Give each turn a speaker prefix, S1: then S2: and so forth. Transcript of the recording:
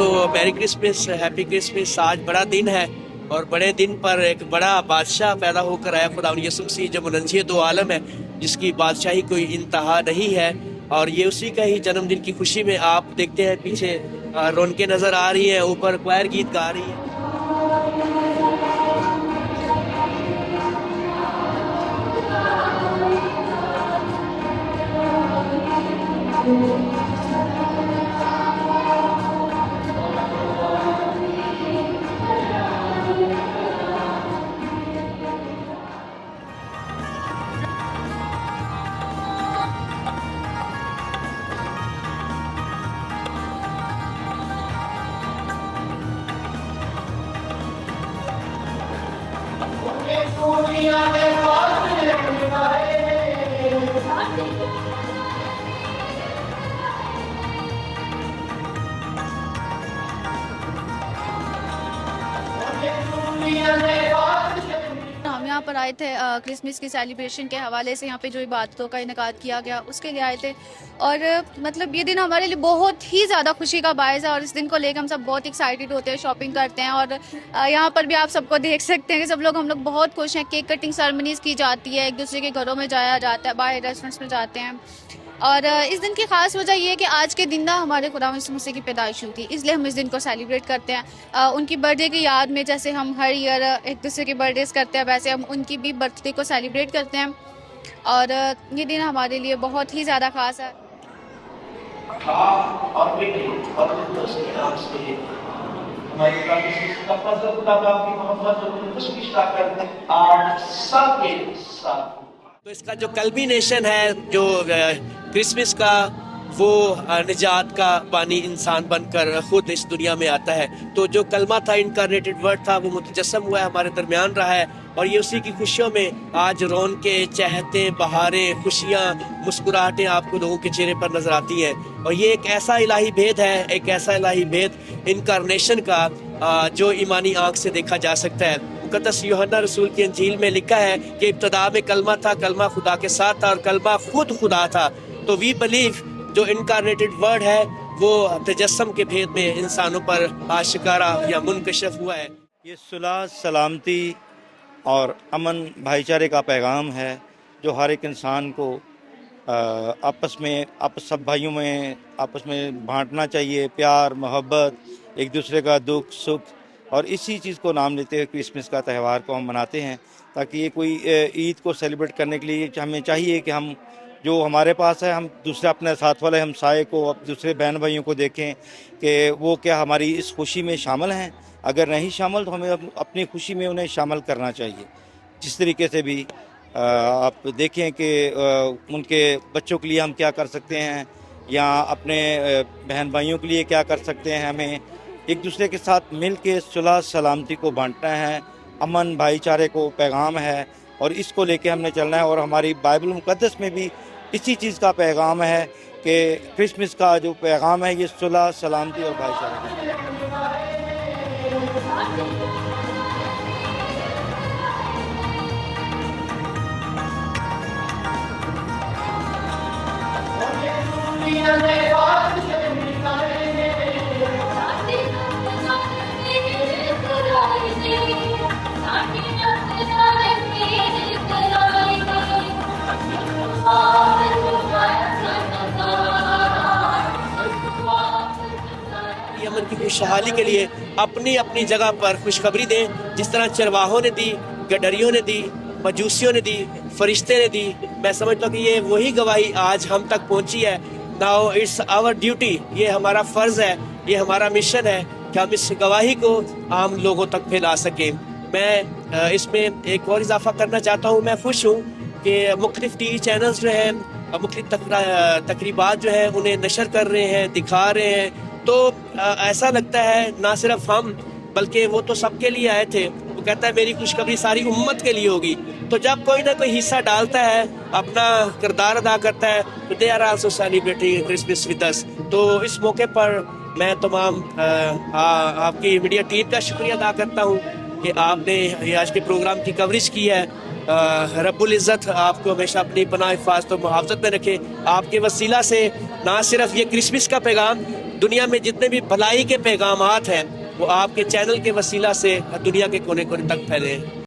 S1: तो merry Christmas, happy Christmas. आज बड़ा दिन है और बड़े दिन पर एक बड़ा बादशाह पैदा होकर आया, खुदा यीशु मसीह, जो मुनज़्ज़िह दो आलम है, जिसकी बादशाही कोई इंतहा नहीं है। और ये उसी का ही जन्मदिन की खुशी में आप देखते हैं पीछे रौनकें नज़र आ रही हैं, ऊपर क्वायर गीत गा रही है।
S2: हम यहाँ पर आए थे क्रिसमस की सेलिब्रेशन के हवाले से। यहाँ पे जो इबादतों का इनकाद किया गया उसके लिए आए थे, और मतलब ये दिन हमारे लिए बहुत ही ज़्यादा खुशी का बायस है, और इस दिन को लेकर हम सब बहुत एक्साइटेड होते हैं, शॉपिंग करते हैं। और यहाँ पर भी आप सबको देख सकते हैं कि सब लोग, हम लोग बहुत खुश हैं। केक कटिंग सेरेमनीज़ की जाती है, एक दूसरे के घरों में जाया जाता है, बाहर रेस्टोरेंट्स में जाते हैं। और इस दिन की खास वजह ये है कि आज के दिन ना हमारे खुदा यीशु मसीह की पैदाइश हुई थी, इसलिए हम इस दिन को सेलिब्रेट करते हैं। उनकी बर्थडे की याद में, जैसे हम हर ईयर एक दूसरे की बर्थडेज करते हैं, वैसे हम उनकी भी बर्थडे को सेलिब्रेट करते हैं। और ये दिन हमारे लिए बहुत ही ज़्यादा खास है।
S3: और बेटे और के नाम से हमारे आपकी मोहब्बत और उसकी ताकत आज सबके साथ।
S1: तो इसका जो कल्मिनेशन है, जो क्रिसमस का, वो निजात का बानी इंसान बनकर खुद इस दुनिया में आता है। तो जो कलमा था, इनकारनेटेड वर्ड था, वो मुतजस्सम हुआ है, हमारे दरमियान रहा है। और ये उसी की खुशियों में आज रौनकें, चहतें, बहारें, खुशियाँ, मुस्कुराहटें आपको लोगों के चेहरे पर नजर आती हैं। और ये एक ऐसा इलाही भेद है, एक ऐसा इलाही भेद इनकारनेशन का, जो ईमानी आंख से देखा जा सकता है। मुक़द्दस यूहन्ना रसूल की इंजील में लिखा है कि इब्तिदा में कलमा था, कलमा खुदा के साथ था और कलमा खुद खुदा था। तो वी बिलीव जो इनकारनेटेड वर्ड है वो तजस्सम के भेद में इंसानों पर आशिकारा या मुनकशफ हुआ है।
S4: ये सुलह, सलामती और अमन भाईचारे का पैगाम है, जो हर एक इंसान को आपस में, सब भाइयों में आपस में बांटना चाहिए। प्यार, मोहब्बत, एक दूसरे का दुख सुख, और इसी चीज़ को नाम लेते हुए क्रिसमस का त्यौहार को हम मनाते हैं। ताकि ये कोई ईद को सेलिब्रेट करने के लिए हमें चाहिए कि हम जो हमारे पास है, हम दूसरे अपने साथ वाले हमसाये को, दूसरे बहन भाइयों को देखें कि वो क्या हमारी इस खुशी में शामिल हैं। अगर नहीं शामिल तो हमें अपनी खुशी में उन्हें शामिल करना चाहिए। जिस तरीके से भी आप देखें कि उनके बच्चों के लिए हम क्या कर सकते हैं, या अपने बहन भाइयों के लिए क्या कर सकते हैं। हमें एक दूसरे के साथ मिल के सुलह सलामती को बांटना है, अमन भाईचारे को पैगाम है, और इसको लेके हमने चलना है। और हमारी बाइबल मुक़द्दस में भी इसी चीज़ का पैगाम है कि क्रिसमस का जो पैगाम है ये सुलह सलामती और भाईचारे का।
S1: यमन की खुशहाली के लिए अपनी अपनी जगह पर खुशखबरी दें, जिस तरह चरवाहों ने दी, गडरियों ने दी, मजूसियों ने दी, फरिश्ते ने दी। मैं समझता हूँ कि ये वही गवाही आज हम तक पहुँची है। नाउ इट्स आवर ड्यूटी, ये हमारा फ़र्ज़ है, ये हमारा मिशन है कि हम इस गवाही को आम लोगों तक फैला सकें। मैं इसमें एक और इजाफा करना चाहता हूँ। मैं खुश हूँ कि मुख्तलिफ टीवी चैनल्स जो हैं, मुख्तलिफ तकरीबात जो है उन्हें नशर कर रहे हैं, दिखा रहे हैं। तो ऐसा लगता है ना सिर्फ हम, बल्कि वो तो सबके लिए आए थे। वो कहता है मेरी खुशखबरी सारी उम्मत के लिए होगी। तो जब कोई ना कोई हिस्सा डालता है, अपना किरदार अदा करता है, तो they are also celebrating Christmas with us. तो इस मौके पर मैं तमाम आपकी मीडिया टीम का शुक्रिया अदा करता हूँ कि आपने आज के प्रोग्राम की कवरेज की है। रब्बुल इज़्ज़त आपको हमेशा अपनी पनाह हिफाज़त और मुहाफ़ज़त में रखे। आपके वसीला से ना सिर्फ ये क्रिसमस का पैगाम, दुनिया में जितने भी भलाई के पैगामात हैं वो आपके चैनल के वसीला से दुनिया के कोने कोने तक फैले हैं।